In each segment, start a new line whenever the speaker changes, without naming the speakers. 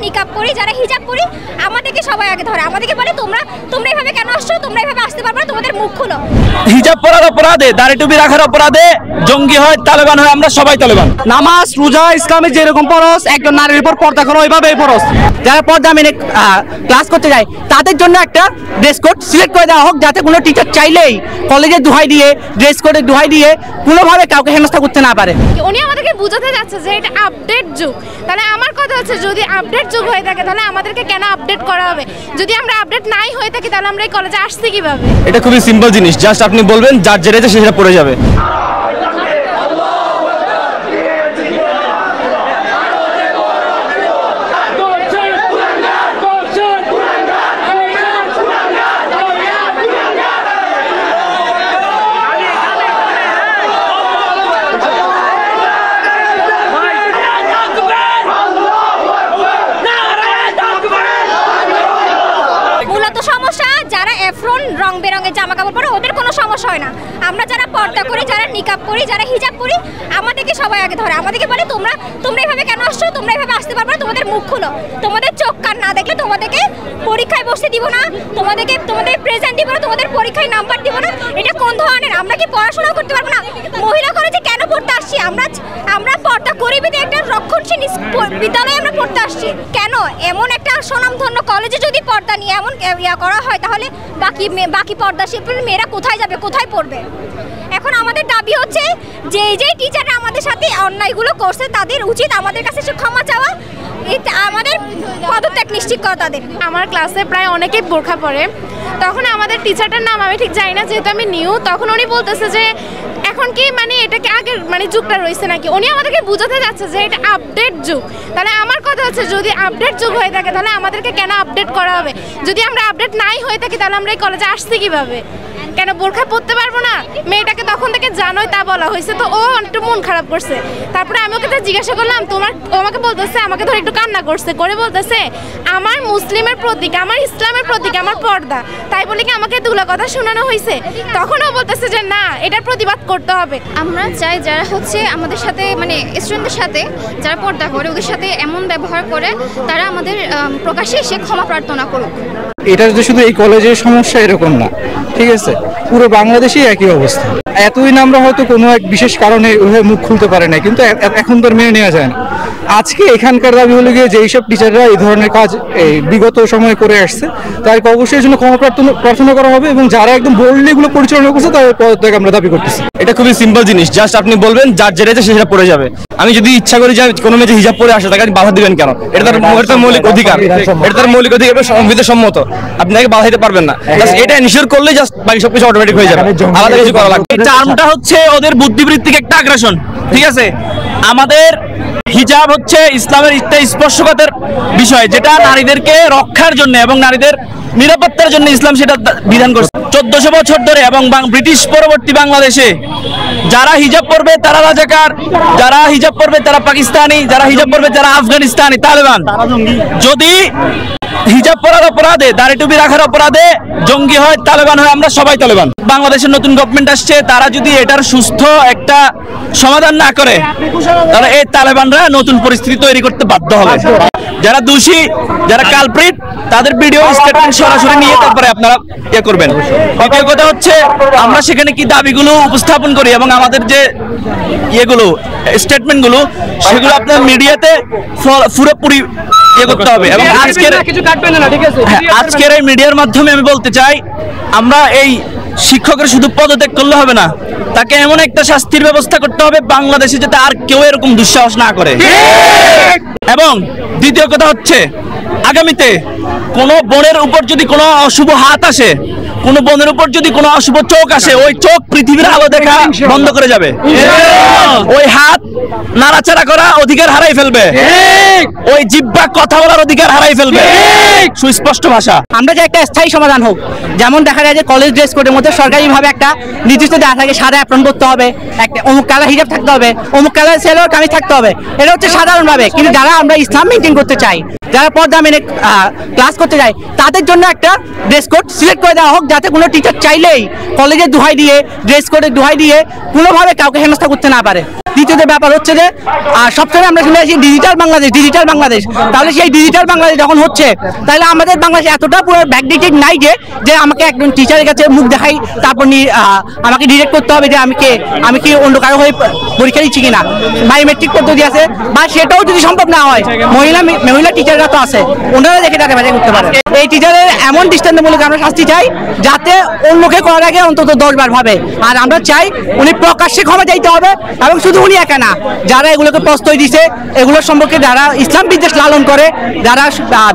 নিকাব পরি, যারা হিজাব পরি, আমাদেরকে সবাই আগে ধরে, আমাদেরকে বলে তোমরা এভাবে কেন আসছো, তোমরা এভাবে আসতে পারবে না, তোমাদের মুখ খুলো।
হিজাব পরার অপরাধে, দাড়ি টুপি রাখার অপরাধে জঙ্গি হয়, তালেবান হয়, আমরা সবাই তালেবান।
নামাজ রোজা ইসলামে যেরকম ফরজ, একজন নারীর উপর পর্দা করা ওইভাবে ফরজ। যারা পর্দা মেনে ক্লাস করতে যায় তাদের জন্য একটা ড্রেস কোড সিলেক্ট করে দেওয়া হোক, যাতে কোনো টিচার চাইলেই কলেজে দোহাই দিয়ে, ড্রেস কোডে দোহাই দিয়ে কোনোভাবে কাউকে হেনস্থা করতে না পারে।
উনি আমাদেরকে বুঝাতে যাচ্ছে যে এটা আপডেট যুগ। তাহলে আমার কথা হচ্ছে, যদি আপডেট যুগ হয়ে থাকে তাহলে আমাদেরকে কেন আপডেট করা হবে? যদি আমরা আপডেট নাই হয়ে থাকি তাহলে আমরা এই কলেজে আসছি কিভাবে?
এটা খুবই সিম্পল জিনিস, জাস্ট আপনি বলবেন যার যেটা সেটা পড়ে যাবে।
যারা এফরন রং বেরঙের জামা কাপড় পরে ওদের কোনো সমস্যা হয় না। আমরা যারা পর্দা করি, যারা নিকাব পরি, যারা হিজাব পরি, আমাদেরকে সবাই আগে ধরে, আমাদেরকে বলে তোমরা এভাবে কেন আসছো, তোমরা এভাবে আসতে পারবে না, তোমাদের মুখ খুলো, তোমাদের চোখ কান না দেখলে তোমাদেরকে পরীক্ষায় বসতে দিব না, তোমাদের প্রেজেন্ট দিব না, তোমাদের পরীক্ষায় নাম্বার দিব না। এটা কোন ধরনের? আমরা কি পড়াশোনা করতে পারবো না? মহিলা কলেজে কেন পড়তে আসছি? আমরা পর্দা করি বিধে একটা রক্ষণশীল বিদ্যালয়ে আমরা পড়তে আসছি। কেন এমন একটা স্বনামধন্য কলেজে যদি পর্দা নিয়ে এমন করা হয়, তাহলে বাকি পর্দাশীল মেয়েরা কোথায় যাবে, কোথায় পড়বে? এখন আমাদের দাবি হচ্ছে যে যেই টিচাররা আমাদের সাথে অন্যায়গুলো করছে তাদের উচিত আমাদের কাছে ক্ষমা চাওয়া, আমাদের পদত্যাগ নিশ্চিত করা তাদের।
আমার ক্লাসে প্রায় অনেকেই বোরখা পরে, তখন আমাদের টিচারটার নাম আমি ঠিক জানি না, যেহেতু আমি নিউ, তখন উনি বলতেছে যে এখন কি মানে এটা কি আগের মানে যুগটা রয়েছে নাকি? উনি আমাদেরকে বুঝাতে যাচ্ছে যে এটা আপডেট যুগ। তাহলে আমার কথা হচ্ছে, যদি আপডেট যুগ হয়ে থাকে তাহলে আমাদেরকে কেন আপডেট করা হবে? যদি আমরা আপডেট নাই হয়ে থাকি তাহলে আমরা এই কলেজে আসছি কিভাবে? কেন বোরখা পরতে পারবো না? মেয়েটাকে তখন থেকে জানোই তা বলা হয়েছে, তো ও একটু মন খারাপ করছে। তারপরে আমি ওকে জিজ্ঞাসা করলাম, আমাকে বলতেছে, আমাকে ধরে একটু কান্না করছে, করে বলতেছে আমার মুসলিমের প্রতীক, আমার ইসলামের প্রতীক আমার পর্দা, তাই বলে কি আমাকে দুলা কথা শোনানো হয়েছে? তখন ও বলতেছে যে না, এটার প্রতিবাদ করতে হবে।
আমরা চাই যারা হচ্ছে আমাদের সাথে মানে স্টুডেন্টদের সাথে যারা পর্দা করে ওদের সাথে এমন ব্যবহার করে, তারা আমাদের প্রকাশ্যে এসে ক্ষমা প্রার্থনা করুক।
এটা যে শুধু এই কলেজের সমস্যা এরকম না, ঠিক আছে, পুরো বাংলাদেশেই একই অবস্থা। এতদিন আমরা হয়তো কোনো এক বিশেষ কারণে ওইভাবে মুখ খুলতে পারে না, কিন্তু এখন তো মেনে নেওয়া যায় না। আজকে এখানকার দাবি হলো গিয়ে যে এইসব টিচাররা এই ধরনের কাজ বিগত সময়ে করে আসছে তাদেরকে অবশ্যই জন্য ক্ষমা প্রার্থনা করা হবে, এবং যারা একদম বোল্ডলি এগুলো পরিচালনা করছে তাদের পদত্যাগ আমরা দাবি করতেছি।
এটা খুবই সিম্পল জিনিস, জাস্ট আপনি বলবেন যার যেটা সেটা পড়ে যাবে। আমি যদি ইচ্ছা করি যে কোনো মেয়ে হিজাব পরে আসে, তাকে বাধা দিবেন কেন? এটা তার মৌলিক অধিকার, এটা তার মৌলিক অধিকার, সংবিধান সম্মত, আপনাকে বাধা দিতে পারবেন না। এটা এনশিওর করলে জাস্ট বাকি সবকিছু অটোমেটিক হয়ে যাবে, আলাদা কিছু করা লাগবে। এই টার্মটা হচ্ছে ওদের বুদ্ধিবৃত্তিক একটা আগ্রাসন, ঠিক আছে? আমাদের হিজাব হচ্ছে ইসলামের একটা স্পর্শকাতর বিষয়, যেটা নারীদেরকে রক্ষার জন্য এবং নারীদের নিরাপত্তার জন্য ইসলাম সেটা বিধান করছে 1400 বছর ধরে। এবং ব্রিটিশ পরবর্তী বাংলাদেশে যারা হিজাব পরবে তারা রাজাকার, যারা হিজাব পরবে তারা পাকিস্তানি, যারা হিজাব পরবে তারা আফগানিস্তানি, তালেবান। যদি হিজাব পরার অপরাধে, দাড়ি টুপি রাখার অপরাধে জঙ্গি হয়, তালেবান হয়, আমরা সবাই তালেবান। বাংলাদেশের নতুন গভর্নমেন্ট আসছে, তারা যদি এটার সুস্থ একটা সমাধান না করে তাহলে এই তালেবানরা নতুন পরিস্থিতি তৈরি করতে বাধ্য হবে। যারা দোষী, যারা কালপ্রিট, তাদের ভিডিও স্টেটমেন্ট সরাসরি নিয়ে তারপরে আপনারা ইয়ে করবেন। দ্বিতীয় কথা হচ্ছে, আমরা সেখানে কি দাবিগুলো উপস্থাপন করি এবং আমাদের যে ইয়েগুলো স্টেটমেন্টগুলো সেগুলো আপনার মিডিয়াতে পুরোপুরি ইয়ে করতে হবে। এবং আজকের এই মিডিয়ার মাধ্যমে আমি বলতে চাই, আমরা এই শিক্ষকের শুধু পদত্যাগ করলে হবে না, তাকে এমন একটা শাস্তির ব্যবস্থা করতে হবে বাংলাদেশে যাতে আর কেউ এরকম দুঃসাহস না করে। এবং দ্বিতীয় কথা হচ্ছে, আগামীতে কোনো বোনের উপর যদি কোনো অশুভ হাত আসে, কোনো বোনের উপর যদি কোনো অশুভ চোখ আসে, ওই চোখ পৃথিবীর আলো দেখা বন্ধ করে যাবে, ওই হাত নাড়াচাড়া করা অধিকার হারাই ফেলবে, ওই জিহ্বা কথা বলার অধিকার হারাই ফেলবে। সুস্পষ্ট ভাষা।
আমরা যে একটা স্থায়ী সমাধান হোক, যেমন দেখা যায় যে কলেজ ড্রেস কোডের মধ্যে সরকারিভাবে একটা নির্দিষ্ট দেওয়া থাকে, সাদা অ্যাপ্রন করতে হবে, একটা অমুক কালার হিজাব থাকতে হবে, অমুক কালার সেলোয়ার কামিজ থাকতে হবে, এটা হচ্ছে সাধারণভাবে। কিন্তু যারা আমরা ইসলাম মেনটেন করতে চাই
যারা পর্দা মেনে ক্লাস করতে যায় তাদের জন্য একটা ড্রেস কোড সিলেক্ট করে দেওয়া হোক, যাতে কোনো টিচার চাইলেই কলেজে দোহাই দিয়ে ড্রেস কোডে দোহাই দিয়ে কোনোভাবে কাউকে হেনস্থা করতে না পারে। দ্বিতীয় ব্যাপার হচ্ছে যে সবসময় আমরা শুনে আসি ডিজিটাল বাংলাদেশ, তাহলে সেই ডিজিটাল বাংলাদেশ যখন হচ্ছে তাহলে আমাদের বাংলাদেশ এতটা পুরো ব্যাকডেটেড নাই যে আমাকে একজন টিচারের কাছে মুখ দেখাই তারপর আমাকে ডিরেক্ট করতে হবে যে আমি কি অন্য কারো হয়ে পরীক্ষা দিচ্ছি কিনা। বায়োমেট্রিক পদ্ধতি আছে, বা সেটাও যদি সম্ভব না হয় মহিলা টিচাররা তো আছে, ওনারা দেখে যাতে বাজার করতে পারে। এই টিচারের এমন দৃষ্টান্তমূলক আমরা শাস্তি চাই যাতে অন্যকে করার আগে অন্তত 10 বার ভাবে। আর আমরা চাই উনি প্রকাশ্যে ক্ষমা চাইতে হবে, এবং শুধু উনি একা না, যারা এগুলোকে প্রশ্রয় দিছে, এগুলোর সম্পর্কে যারা ইসলাম বিদ্বেষ লালন করে, যারা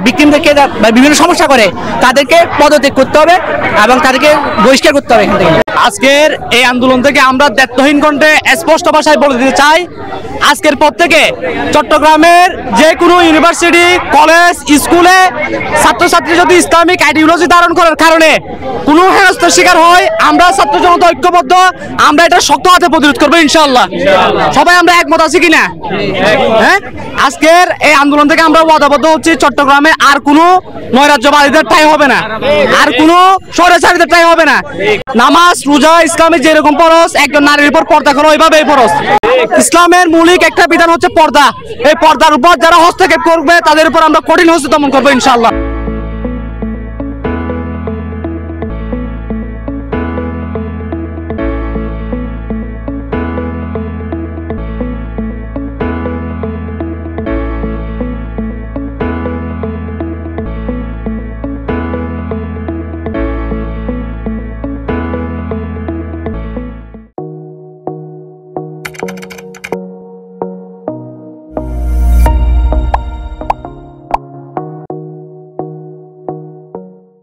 ভিকটিমদেরকে বিভিন্ন সমস্যা করে, তাদেরকে পদত্যাগ করতে হবে এবং তাদেরকে বহিষ্কার করতে হবে এখান থেকে।
আজকের এই আন্দোলন থেকে আমরা দায়িত্বহীন কণ্ঠে স্পষ্ট ভাষায় বলে দিতে চাই, আজকের পর থেকে চট্টগ্রামের যে কোনো ইউনিভার্সিটি, কলেজ, স্কুলে ছাত্রছাত্রী যদি ইসলামিক আইডিওলজি ধারণ করার কারণে কোনো হেনস্থার শিকার হয়, আমরা ছাত্র জনতা ঐক্যবদ্ধ, আমরা এটা শক্ত হাতে প্রতিরোধ করবো ইনশাআল্লাহ। সবাই আমরা একমত আছি কিনা? হ্যাঁ, আজকের এই আন্দোলন থেকে আমরা ওয়াদাবদ্ধ হচ্ছি, চট্টগ্রামে আর কোনো নৈরাজ্যবাদীদের ঠাঁই হবে না, আর কোনো স্বৈরাচারীদের ঠাঁই হবে না। নামাজ, রোজা ইসলামে যেরকম ফরজ, একজন নারীর উপর পর্দা করো ওইভাবেই ফরজ। ইসলামের মৌলিক একটা বিধান হচ্ছে পর্দা। এই পর্দার উপর যারা হস্তক্ষেপ করবে তাদের উপর আমরা কঠিন হস্ত দমন করবো ইনশাআল্লাহ।